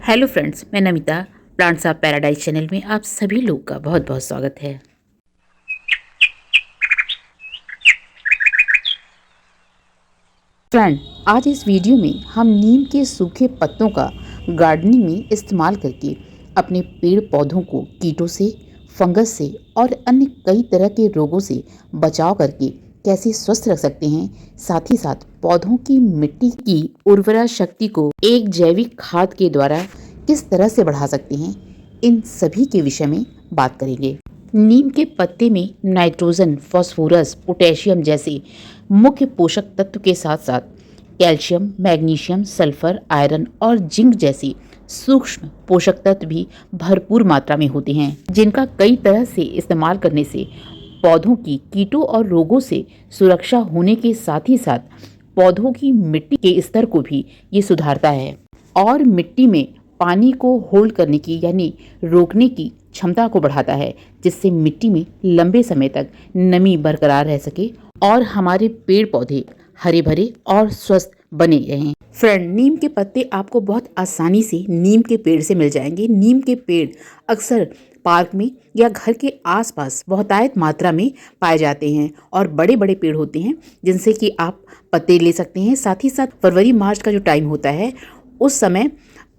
Hello friends, मैं Namita plants of paradise channel में आप सभी लोग का बहुत बहुत स्वागत है। फ्रेंड, आज इस वीडियो में हम नीम के सूखे पत्तों का गार्डनिंग में इस्तेमाल करके अपने पेड़ पौधों को कीटों से, फंगस से और अन्य कई तरह के रोगों से बचाव करके कैसे स्वस्थ रख सकते हैं, साथ ही साथ पौधों की मिट्टी की उर्वरा शक्ति को एक जैविक खाद के द्वारा किस तरह से बढ़ा सकते हैं, इन सभी के विषय में बात करेंगे। नीम के पत्ते में नाइट्रोजन, फास्फोरस, पोटेशियम जैसे मुख्य पोषक तत्व के साथ साथ कैल्शियम, मैग्नीशियम, सल्फर, आयरन और जिंक जैसी सूक्ष्म पोषक तत्व भी भरपूर मात्रा में होते हैं, जिनका कई तरह से इस्तेमाल करने से पौधों की कीटों और रोगों से सुरक्षा होने के साथ ही साथ पौधों की मिट्टी के स्तर को भी ये सुधारता है और मिट्टी में पानी को होल्ड करने की यानी रोकने की क्षमता को बढ़ाता है, जिससे मिट्टी में लंबे समय तक नमी बरकरार रह सके और हमारे पेड़ पौधे हरे भरे और स्वस्थ बने रहें। फ्रेंड, नीम के पत्ते आपको बहुत आसानी से नीम के पेड़ से मिल जाएंगे। नीम के पेड़ अक्सर पार्क में या घर के आसपास बहुतायत मात्रा में पाए जाते हैं और बड़े बड़े पेड़ होते हैं जिनसे कि आप पत्ते ले सकते हैं। साथ ही साथ फरवरी मार्च का जो टाइम होता है उस समय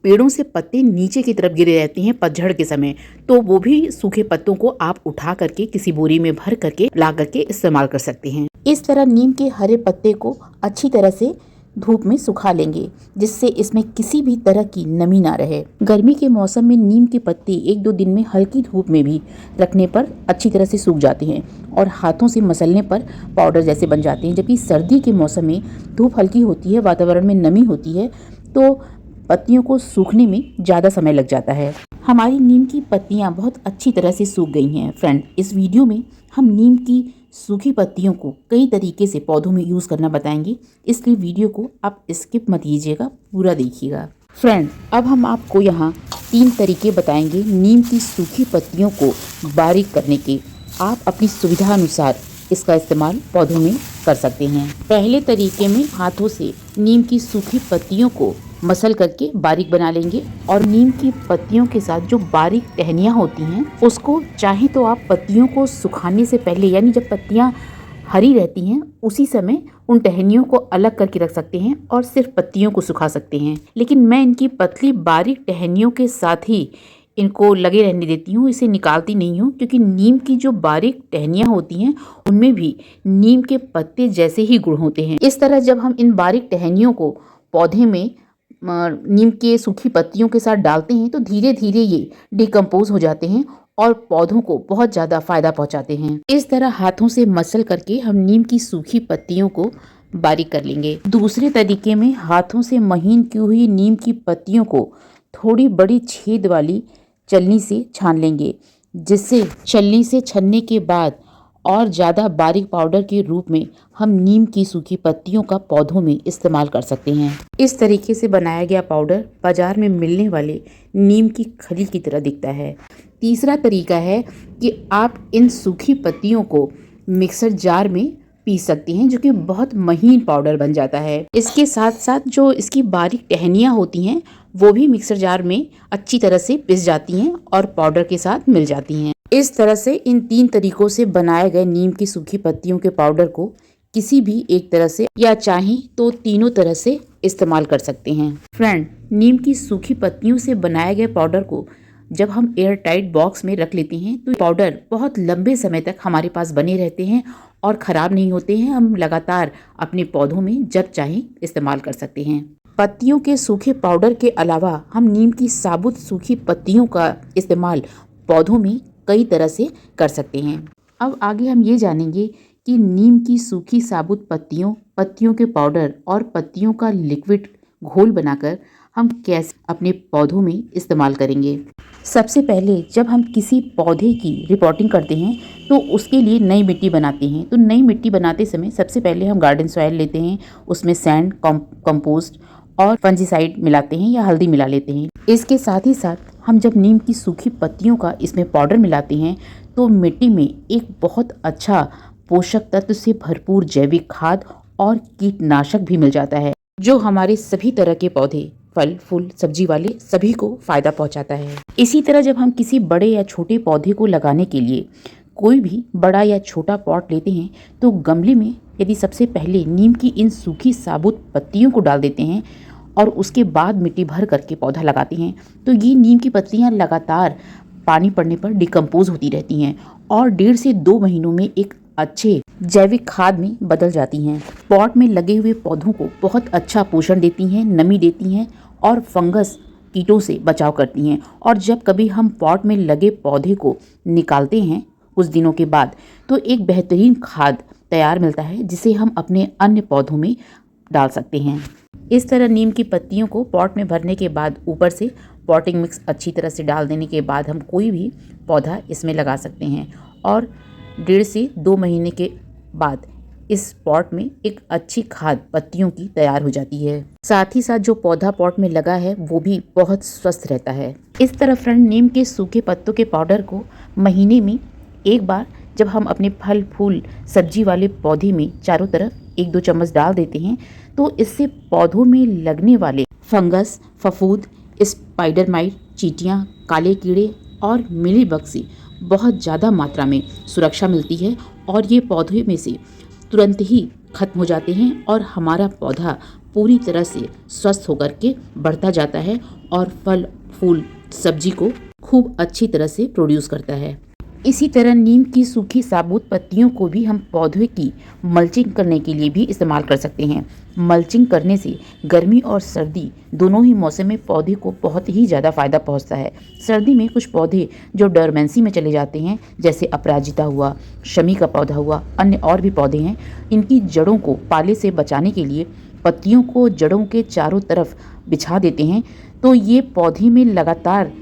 पेड़ों से पत्ते नीचे की तरफ गिरे रहते हैं पतझड़ के समय, तो वो भी सूखे पत्तों को आप उठा करके किसी बोरी में भर करके ला करके इस्तेमाल कर सकते हैं। इस तरह नीम के हरे पत्ते को अच्छी तरह से धूप में सुखा लेंगे, जिससे इसमें किसी भी तरह की नमी ना रहे। गर्मी के मौसम में नीम के पत्ते 1-2 दिन में हल्की धूप में भी रखने पर अच्छी तरह से सूख जाते हैं और हाथों से मसलने पर पाउडर जैसे बन जाते हैं। जबकि सर्दी के मौसम में धूप हल्की होती है, वातावरण में नमी होती है, तो पत्तियों को सूखने में ज़्यादा समय लग जाता है। हमारी नीम की पत्तियां बहुत अच्छी तरह से सूख गई हैं। फ्रेंड, इस वीडियो में हम नीम की सूखी पत्तियों को कई तरीके से पौधों में यूज़ करना बताएंगे, इसलिए वीडियो को आप स्किप मत कीजिएगा, पूरा देखिएगा। फ्रेंड, अब हम आपको यहाँ 3 तरीके बताएंगे नीम की सूखी पत्तियों को बारीक करने के। आप अपनी सुविधा अनुसार इसका इस्तेमाल पौधों में कर सकते हैं। पहले तरीके में हाथों से नीम की सूखी पत्तियों को मसल करके बारीक बना लेंगे और नीम की पत्तियों के साथ जो बारीक टहनियाँ होती हैं उसको चाहे तो आप पत्तियों को सुखाने से पहले यानी जब पत्तियाँ हरी रहती हैं उसी समय उन टहनियों को अलग करके रख सकते हैं और सिर्फ पत्तियों को सुखा सकते हैं। लेकिन मैं इनकी पतली बारीक टहनियों के साथ ही इनको लगे रहने देती हूँ, इसे निकालती नहीं हूँ, क्योंकि नीम की जो बारीक टहनियाँ होती हैं उनमें भी नीम के पत्ते जैसे ही गुण होते हैं। इस तरह जब हम इन बारीक टहनियों को पौधे में नीम के सूखी पत्तियों के साथ डालते हैं तो धीरे धीरे ये डिकम्पोज हो जाते हैं और पौधों को बहुत ज़्यादा फायदा पहुंचाते हैं। इस तरह हाथों से मसल करके हम नीम की सूखी पत्तियों को बारीक कर लेंगे। दूसरे तरीके में हाथों से महीन की हुई नीम की पत्तियों को थोड़ी बड़ी छेद वाली छलनी से छान लेंगे, जिससे छलनी से छनने के बाद और ज़्यादा बारीक पाउडर के रूप में हम नीम की सूखी पत्तियों का पौधों में इस्तेमाल कर सकते हैं। इस तरीके से बनाया गया पाउडर बाजार में मिलने वाले नीम की खली की तरह दिखता है। तीसरा तरीका है कि आप इन सूखी पत्तियों को मिक्सर जार में पीस सकते हैं, जो कि बहुत महीन पाउडर बन जाता है। इसके साथ साथ जो इसकी बारीक टहनियाँ होती हैं वो भी मिक्सर जार में अच्छी तरह से पिस जाती हैं और पाउडर के साथ मिल जाती हैं। इस तरह से इन 3 तरीकों से बनाए गए नीम की सूखी पत्तियों के पाउडर को किसी भी एक तरह से या चाहे तो तीनों तरह से इस्तेमाल कर सकते हैं। फ्रेंड, नीम की सूखी पत्तियों से बनाए गए पाउडर को जब हम एयर टाइट बॉक्स में रख लेते हैं तो पाउडर बहुत लंबे समय तक हमारे पास बने रहते हैं और ख़राब नहीं होते हैं। हम लगातार अपने पौधों में जब चाहें इस्तेमाल कर सकते हैं। पत्तियों के सूखे पाउडर के अलावा हम नीम की साबुत सूखी पत्तियों का इस्तेमाल पौधों में कई तरह से कर सकते हैं। अब आगे हम ये जानेंगे कि नीम की सूखी साबुत पत्तियों के पाउडर और पत्तियों का लिक्विड घोल बनाकर हम कैसे अपने पौधों में इस्तेमाल करेंगे। सबसे पहले जब हम किसी पौधे की रिपोर्टिंग करते हैं तो उसके लिए नई मिट्टी बनाते हैं। तो नई मिट्टी बनाते समय सबसे पहले हम गार्डन सॉइल लेते हैं, उसमें सैंड, कंपोस्ट और फंजीसाइड मिलाते हैं या हल्दी मिला लेते हैं। इसके साथ ही साथ हम जब नीम की सूखी पत्तियों का इसमें पाउडर मिलाते हैं तो मिट्टी में एक बहुत अच्छा पोषक तत्व से भरपूर जैविक खाद और कीटनाशक भी मिल जाता है, जो हमारे सभी तरह के पौधे फल फूल सब्जी वाले सभी को फायदा पहुंचाता है। इसी तरह जब हम किसी बड़े या छोटे पौधे को लगाने के लिए कोई भी बड़ा या छोटा पॉट लेते हैं तो गमले में यदि सबसे पहले नीम की इन सूखी साबुत पत्तियों को डाल देते हैं और उसके बाद मिट्टी भर करके पौधा लगाते हैं तो ये नीम की पत्तियां लगातार पानी पड़ने पर डिकम्पोज होती रहती हैं और 1.5 से 2 महीनों में एक अच्छे जैविक खाद में बदल जाती हैं। पॉट में लगे हुए पौधों को बहुत अच्छा पोषण देती हैं, नमी देती हैं और फंगस कीटों से बचाव करती हैं। और जब कभी हम पॉट में लगे पौधे को निकालते हैं कुछ दिनों के बाद तो एक बेहतरीन खाद तैयार मिलता है जिसे हम अपने अन्य पौधों में डाल सकते हैं। इस तरह नीम की पत्तियों को पॉट में भरने के बाद ऊपर से पॉटिंग मिक्स अच्छी तरह से डाल देने के बाद हम कोई भी पौधा इसमें लगा सकते हैं और 1.5 से 2 महीने के बाद इस पॉट में एक अच्छी खाद पत्तियों की तैयार हो जाती है। साथ ही साथ जो पौधा पॉट में लगा है वो भी बहुत स्वस्थ रहता है। इस तरह फ्रेंड नीम के सूखे पत्तों के पाउडर को महीने में एक बार जब हम अपने फल फूल सब्जी वाले पौधे में चारों तरफ 1-2 चम्मच डाल देते हैं तो इससे पौधों में लगने वाले फंगस, फफूंद, स्पाइडर माइट, चींटियां, काले कीड़े और मिलीबग से बहुत ज़्यादा मात्रा में सुरक्षा मिलती है और ये पौधे में से तुरंत ही खत्म हो जाते हैं और हमारा पौधा पूरी तरह से स्वस्थ होकर के बढ़ता जाता है और फल फूल सब्जी को खूब अच्छी तरह से प्रोड्यूस करता है। इसी तरह नीम की सूखी साबुत पत्तियों को भी हम पौधे की मल्चिंग करने के लिए भी इस्तेमाल कर सकते हैं। मल्चिंग करने से गर्मी और सर्दी दोनों ही मौसम में पौधे को बहुत ही ज़्यादा फायदा पहुंचता है। सर्दी में कुछ पौधे जो डोरमेंसी में चले जाते हैं जैसे अपराजिता हुआ, शमी का पौधा हुआ, अन्य और भी पौधे हैं, इनकी जड़ों को पाले से बचाने के लिए पत्तियों को जड़ों के चारों तरफ बिछा देते हैं तो ये पौधे में लगातार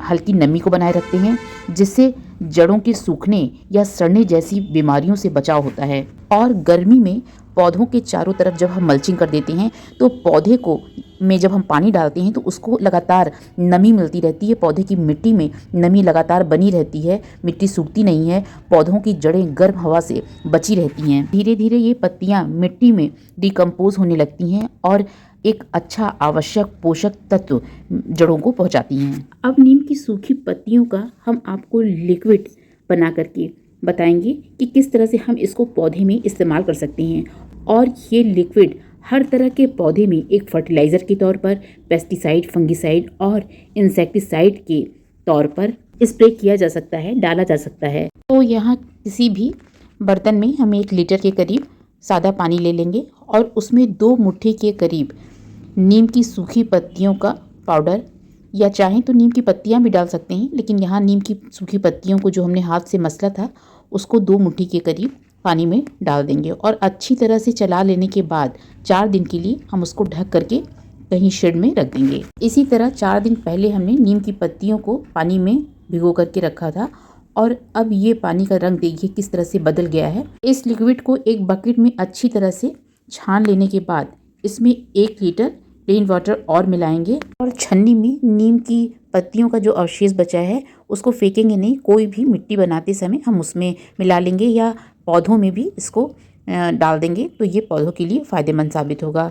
हल्की नमी को बनाए रखते हैं जिससे जड़ों के सूखने या सड़ने जैसी बीमारियों से बचाव होता है। और गर्मी में पौधों के चारों तरफ जब हम मल्चिंग कर देते हैं तो पौधे को में जब हम पानी डालते हैं तो उसको लगातार नमी मिलती रहती है, पौधे की मिट्टी में नमी लगातार बनी रहती है, मिट्टी सूखती नहीं है, पौधों की जड़ें गर्म हवा से बची रहती हैं। धीरे धीरे ये पत्तियां मिट्टी में डिकम्पोज होने लगती हैं और एक अच्छा आवश्यक पोषक तत्व जड़ों को पहुंचाती हैं। अब नीम की सूखी पत्तियों का हम आपको लिक्विड बना करके बताएंगे कि किस तरह से हम इसको पौधे में इस्तेमाल कर सकते हैं। और ये लिक्विड हर तरह के पौधे में एक फर्टिलाइज़र के तौर पर, पेस्टिसाइड, फंगिसाइड और इंसेक्टिसाइड के तौर पर स्प्रे किया जा सकता है, डाला जा सकता है। तो यहाँ किसी भी बर्तन में हम 1 लीटर के करीब सादा पानी ले लेंगे और उसमें 2 मुट्ठी के करीब नीम की सूखी पत्तियों का पाउडर, या चाहें तो नीम की पत्तियां भी डाल सकते हैं, लेकिन यहाँ नीम की सूखी पत्तियों को जो हमने हाथ से मसला था उसको 2 मुट्ठी के करीब पानी में डाल देंगे और अच्छी तरह से चला लेने के बाद 4 दिन के लिए हम उसको ढक करके कहीं शेड में रख देंगे। इसी तरह 4 दिन पहले हमने नीम की पत्तियों को पानी में भिगो करके रखा था और अब ये पानी का रंग देखिए किस तरह से बदल गया है। इस लिक्विड को एक बकेट में अच्छी तरह से छान लेने के बाद इसमें 1 लीटर प्लेन वाटर और मिलाएंगे और छन्नी में नीम की पत्तियों का जो अवशेष बचा है उसको फेंकेंगे नहीं, कोई भी मिट्टी बनाते समय हम उसमें मिला लेंगे या पौधों में भी इसको डाल देंगे तो ये पौधों के लिए फ़ायदेमंद साबित होगा।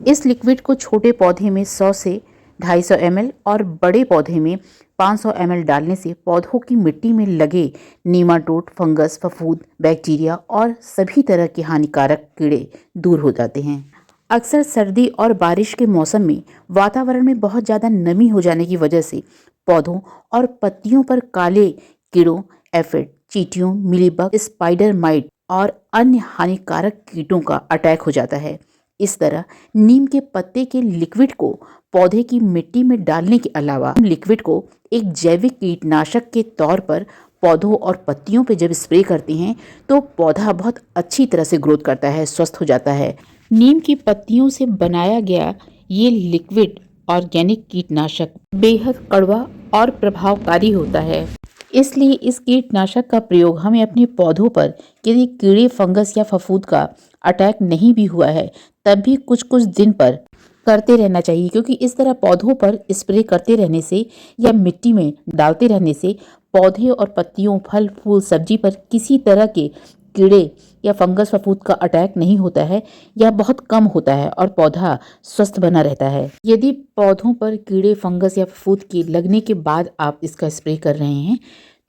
इस लिक्विड को छोटे पौधे में 100 से 250 ml और बड़े पौधे में 500 ml डालने से पौधों की मिट्टी में लगे नीमाटोड, फंगस, फफूंद, बैक्टीरिया और सभी तरह के हानिकारक कीड़े दूर हो जाते हैं। अक्सर सर्दी और बारिश के मौसम में वातावरण में बहुत ज़्यादा नमी हो जाने की वजह से पौधों और पत्तियों पर काले कीड़ों, एफिड, चींटियों, मिलीबग, स्पाइडर माइट और अन्य हानिकारक कीटों का अटैक हो जाता है। इस तरह नीम के पत्ते के लिक्विड को पौधे की मिट्टी में डालने के अलावा लिक्विड को एक जैविक कीटनाशक के तौर पर पौधों और पत्तियों पर जब स्प्रे करते हैं तो पौधा बहुत अच्छी तरह से ग्रोथ करता है, स्वस्थ हो जाता है। नीम की पत्तियों से बनाया गया ये लिक्विड ऑर्गेनिक कीटनाशक बेहद कड़वा और प्रभावकारी होता है, इसलिए इस कीटनाशक का प्रयोग हमें अपने पौधों पर यदि कीड़े, फंगस या फफूंद का अटैक नहीं भी हुआ है तब भी कुछ कुछ दिन पर करते रहना चाहिए, क्योंकि इस तरह पौधों पर स्प्रे करते रहने से या मिट्टी में डालते रहने से पौधे और पत्तियों, फल फूल, सब्जी पर किसी तरह के कीड़े या फंगस फफूंद का अटैक नहीं होता है या बहुत कम होता है और पौधा स्वस्थ बना रहता है। यदि पौधों पर कीड़े फंगस या फफूंद के लगने के बाद आप इसका स्प्रे कर रहे हैं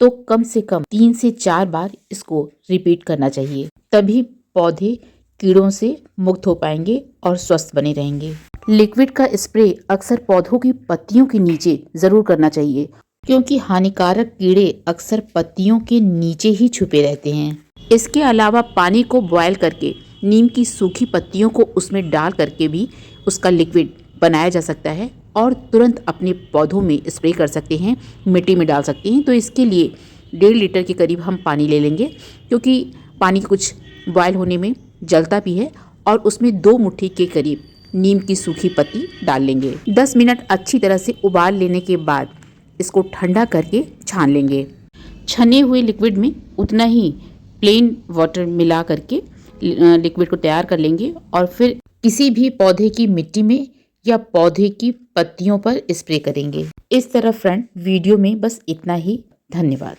तो कम से कम 3 से 4 बार इसको रिपीट करना चाहिए, तभी पौधे कीड़ों से मुक्त हो पाएंगे और स्वस्थ बने रहेंगे। लिक्विड का स्प्रे अक्सर पौधों की पत्तियों के नीचे जरूर करना चाहिए, क्योंकि हानिकारक कीड़े अक्सर पत्तियों के नीचे ही छुपे रहते हैं। इसके अलावा पानी को बॉयल करके नीम की सूखी पत्तियों को उसमें डाल करके भी उसका लिक्विड बनाया जा सकता है और तुरंत अपने पौधों में स्प्रे कर सकते हैं, मिट्टी में डाल सकते हैं। तो इसके लिए 1.5 लीटर के करीब हम पानी ले लेंगे, क्योंकि पानी कुछ बॉयल होने में जलता भी है, और उसमें 2 मुट्ठी के करीब नीम की सूखी पत्ती डाल लेंगे। 10 मिनट अच्छी तरह से उबाल लेने के बाद इसको ठंडा करके छान लेंगे। छने हुए लिक्विड में उतना ही प्लेन वाटर मिला करके लिक्विड को तैयार कर लेंगे और फिर किसी भी पौधे की मिट्टी में या पौधे की पत्तियों पर स्प्रे करेंगे। इस तरह फ्रेंड, वीडियो में बस इतना ही। धन्यवाद।